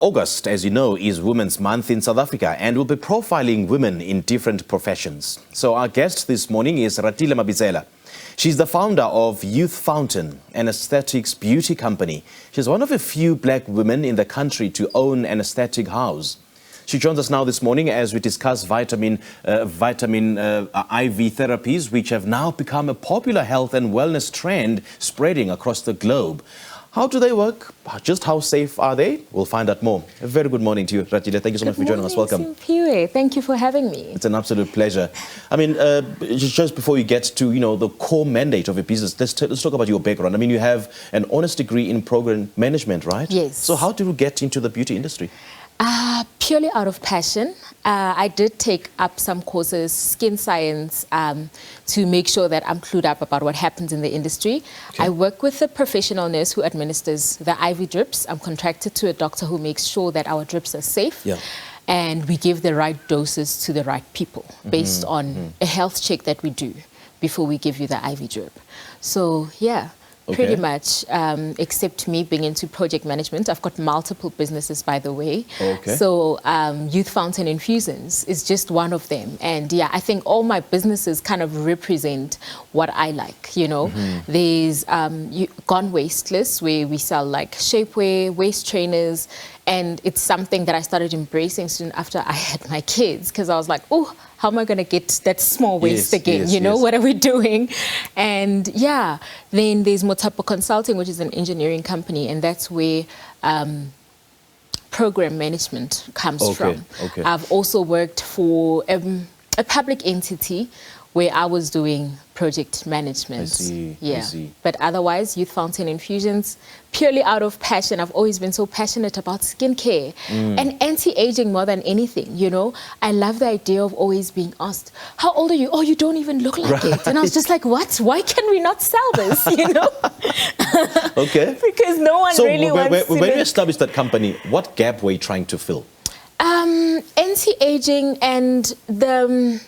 August, as you know, is Women's Month in South Africa, and we'll be profiling women in different professions. So our guest this morning is Ratile Mabitsela. She's the founder of Youth Fountain, an aesthetics beauty company. She's one of a few black women in the country to own an aesthetic house. She joins us now this morning as we discuss vitamin IV therapies, which have now become a popular health and wellness trend spreading across the globe. How do they work? Just how safe are they? We'll find out more. A very good morning to you, Ratile. Thank you so much for joining us. Welcome. Thank you for having me. It's an absolute pleasure. I mean, just before you get to, the core mandate of your business, let's talk about your background. I mean, you have an honors degree in program management, right? Yes. So how did you get into the beauty industry? Purely out of passion. I did take up some courses, skin science, to make sure that I'm clued up about what happens in the industry. Okay. I work with a professional nurse who administers the IV drips. I'm contracted to a doctor who makes sure that our drips are safe. Yeah. And we give the right doses to the right people based on a health check that we do before we give you the IV drip. So, yeah. Okay. Pretty much, except me being into project management. I've got multiple businesses, by the way. Okay. So Youth Fountain Infusions is just one of them. And yeah, I think all my businesses kind of represent what I like, There's Gone Wasteless, where we sell like shapewear, waist trainers. And it's something that I started embracing soon after I had my kids, because I was like, oh, how am I going to get that small waist again? What are we doing? And yeah, then there's Motapo Consulting, which is an engineering company, and that's where program management comes from. Okay. I've also worked for a public entity where I was doing project management. I see. But otherwise, Youth Fountain Infusions, purely out of passion. I've always been so passionate about skincare and anti-aging more than anything, I love the idea of always being asked, how old are you? Oh, you don't even look like it. And I was just like, what? Why can we not sell this, Okay. Because no one really wants to. When you established that company, what gap were you trying to fill? Anti-aging and the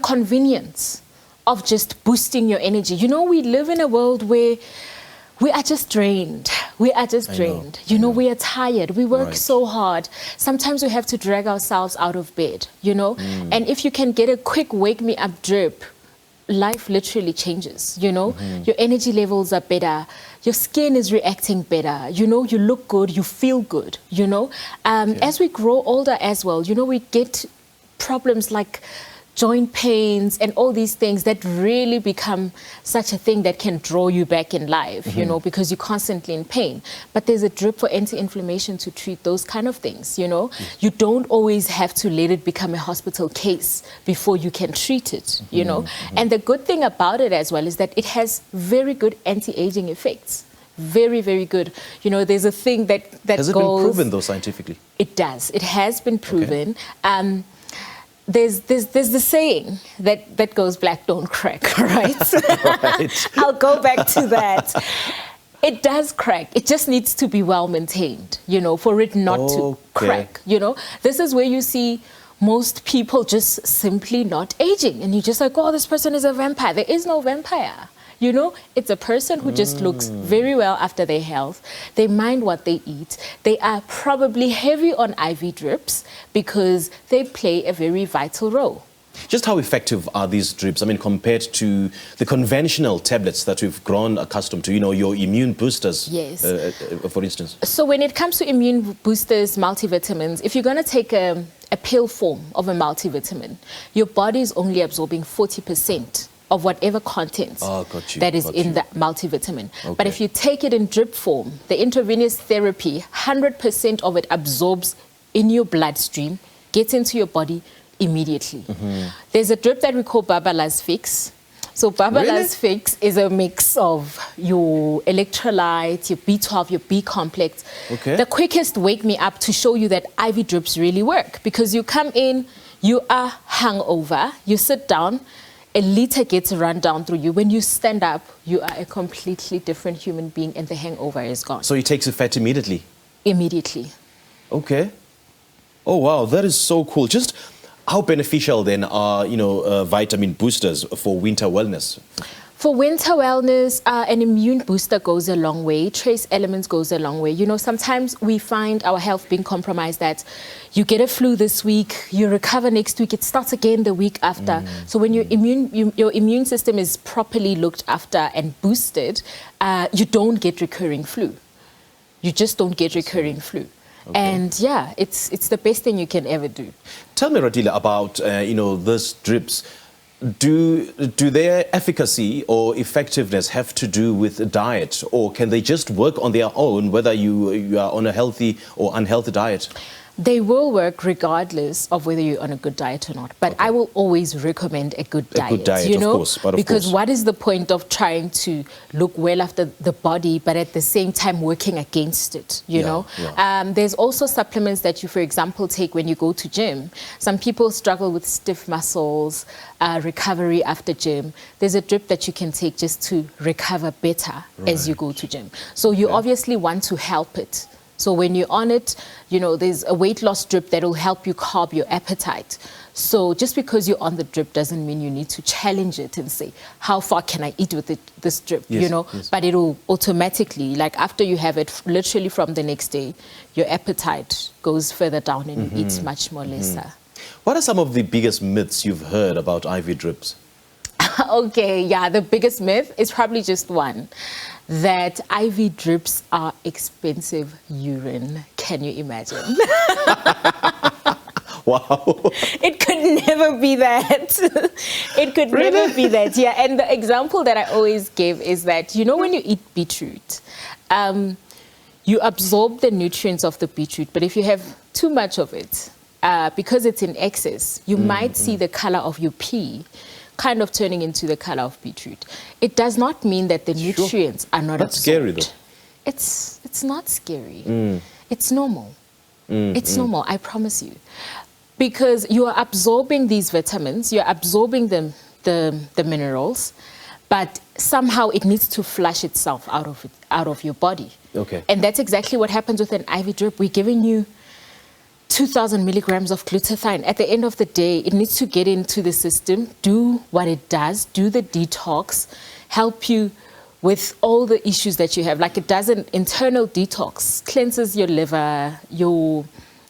convenience of just boosting your energy. We live in a world where we are just drained. We are we are tired. We work so hard. Sometimes we have to drag ourselves out of bed, And if you can get a quick wake-me-up drip, life literally changes, Your energy levels are better. Your skin is reacting better. You look good. You feel good, As we grow older as well, we get problems like joint pains and all these things that really become such a thing that can draw you back in life, because you're constantly in pain. But there's a drip for anti-inflammation to treat those kind of things, You don't always have to let it become a hospital case before you can treat it, And the good thing about it as well is that it has very good anti-aging effects. Very, very good. There's a thing that Has it been proven, though, scientifically? It does. It has been proven. Okay. There's the saying that goes, black don't crack, right? Right. I'll go back to that. It does crack. It just needs to be well maintained, for it not to crack, This is where you see most people just simply not aging. And you're just like, oh, this person is a vampire. There is no vampire. It's a person who just looks very well after their health. They mind what they eat. They are probably heavy on IV drips because they play a very vital role. Just how effective are these drips? I mean, compared to the conventional tablets that we've grown accustomed to, your immune boosters, for instance. So when it comes to immune boosters, multivitamins, if you're going to take a pill form of a multivitamin, your body is only absorbing 40% of whatever contents that is in the multivitamin. Okay. But if you take it in drip form, the intravenous therapy, 100% of it absorbs in your bloodstream, gets into your body immediately. There's a drip that we call Babala's Fix. So Babala's Fix is a mix of your electrolytes, your B12, your B complex. Okay. The quickest wake me up to show you that IV drips really work, because you come in, you are hungover, you sit down, a liter gets run down through you. When you stand up, you are a completely different human being and the hangover is gone. So it takes effect immediately? Immediately. Okay. Oh, wow, that is so cool. Just how beneficial then are, vitamin boosters for winter wellness? For winter wellness, an immune booster goes a long way. Trace elements goes a long way. You know, sometimes we find our health being compromised, that you get a flu this week, you recover next week, it starts again the week after. So when your immune system is properly looked after and boosted, you don't get recurring flu. You just don't get recurring flu. Okay. And yeah, it's the best thing you can ever do. Tell me, Ratile, about these drips. Do their efficacy or effectiveness have to do with diet, or can they just work on their own, whether you are on a healthy or unhealthy diet? They will work regardless of whether you're on a good diet or not. But I will always recommend a good diet. A good diet, you know? of course. But because what is the point of trying to look well after the body, but at the same time working against it, you know? Yeah. There's also supplements that you, for example, take when you go to gym. Some people struggle with stiff muscles, recovery after gym. There's a drip that you can take just to recover better as you go to gym. So you obviously want to help it. So when you're on it, you know, there's a weight loss drip that will help you curb your appetite. So just because you're on the drip doesn't mean you need to challenge it and say, how far can I eat with this drip, you know? Yes. But it'll automatically, like after you have it, literally from the next day, your appetite goes further down and you eat much more lesser. What are some of the biggest myths you've heard about IV drips? Okay, yeah, the biggest myth is probably just one. That IV drips are expensive urine. Can you imagine? Wow. It could never be that. It could never be that. Yeah, and the example that I always give is that, you know, when you eat beetroot, you absorb the nutrients of the beetroot, but if you have too much of it, because it's in excess, you might see the color of your pee kind of turning into the color of beetroot. It does not mean that the nutrients are not absorbed. That's scary, though. It's not scary. It's normal. It's normal, I promise you. Because you are absorbing these vitamins, you're absorbing the minerals, but somehow it needs to flush itself out of your body. Okay. And that's exactly what happens with an IV drip. We're giving you 2,000 milligrams of glutathione. At the end of the day, it needs to get into the system, do what it does, do the detox, help you with all the issues that you have. Like it does an internal detox, cleanses your liver, your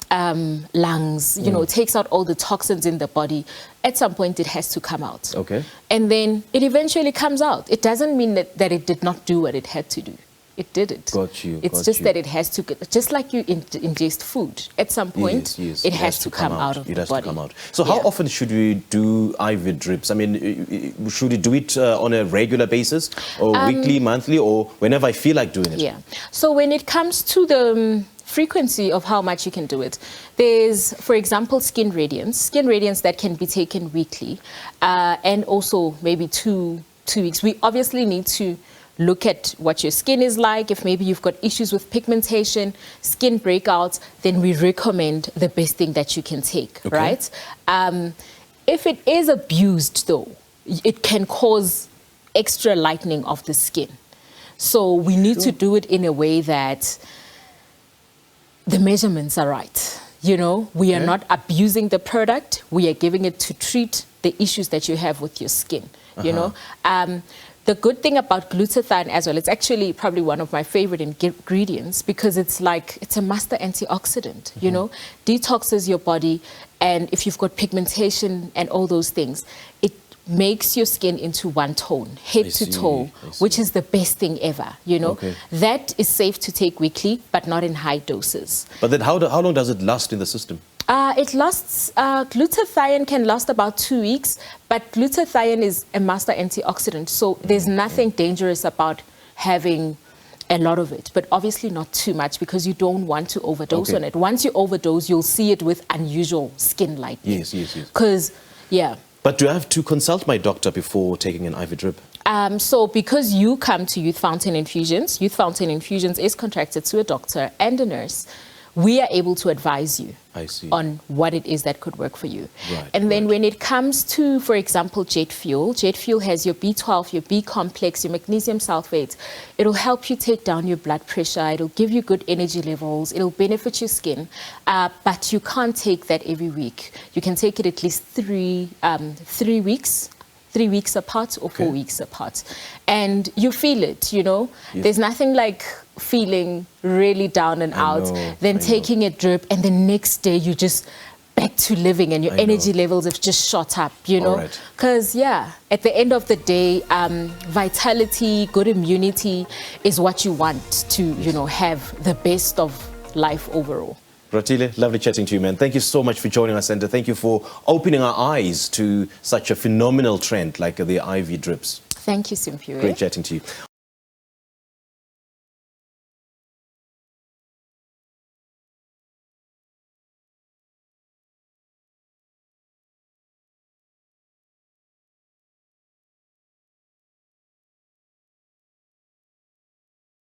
lungs, you know, takes out all the toxins in the body. At some point, it has to come out. Okay. And then it eventually comes out. It doesn't mean that it did not do what it had to do. It did it. Got you. It's just that it has to, just like you ingest food, at some point, it has to come out of the body. It has to come out. So how often should we do IV drips? I mean, should we do it on a regular basis, or weekly, monthly, or whenever I feel like doing it? Yeah. So when it comes to the frequency of how much you can do it, there's, for example, skin radiance that can be taken weekly, and also maybe two weeks. We obviously need to look at what your skin is like. If maybe you've got issues with pigmentation, skin breakouts, then we recommend the best thing that you can take, right? If it is abused, though, it can cause extra lightening of the skin. So we need to do it in a way that the measurements are right. You know, we are not abusing the product. We are giving it to treat the issues that you have with your skin, you know. The good thing about glutathione as well, it's actually probably one of my favorite ingredients, because it's a master antioxidant, you know, detoxes your body. And if you've got pigmentation and all those things, it makes your skin into one tone, head to toe, which is the best thing ever, you know. That is safe to take weekly, but not in high doses. But then how long does it last in the system? It lasts, glutathione can last about 2 weeks, but glutathione is a master antioxidant, so there's nothing dangerous about having a lot of it, but obviously not too much, because you don't want to overdose on it. Once you overdose, you'll see it with unusual skin lightening. Yes. Because, yeah. But do I have to consult my doctor before taking an IV drip? So because you come to Youth Fountain Infusions is contracted to a doctor and a nurse, we are able to advise you on what it is that could work for you. And then when it comes to, for example, jet fuel has your B12, your B complex, your magnesium sulfate. It'll help you take down your blood pressure. It'll give you good energy levels. It'll benefit your skin. But you can't take that every week. You can take it at least 3 weeks. 3 weeks apart or 4 Okay. weeks apart. And you feel it, you know. Yes. There's nothing like feeling really down and out, know, then I know. taking a drip, and the next day you just back to living and your I know. energy levels have just shot up, you know. Alright. Because, yeah, at the end of the day, vitality, good immunity is what you want to, you know, have the best of life overall. Ratile, lovely chatting to you, man. Thank you so much for joining us, and thank you for opening our eyes to such a phenomenal trend like the IV drips. Thank you, Simpiwe. Great chatting to you.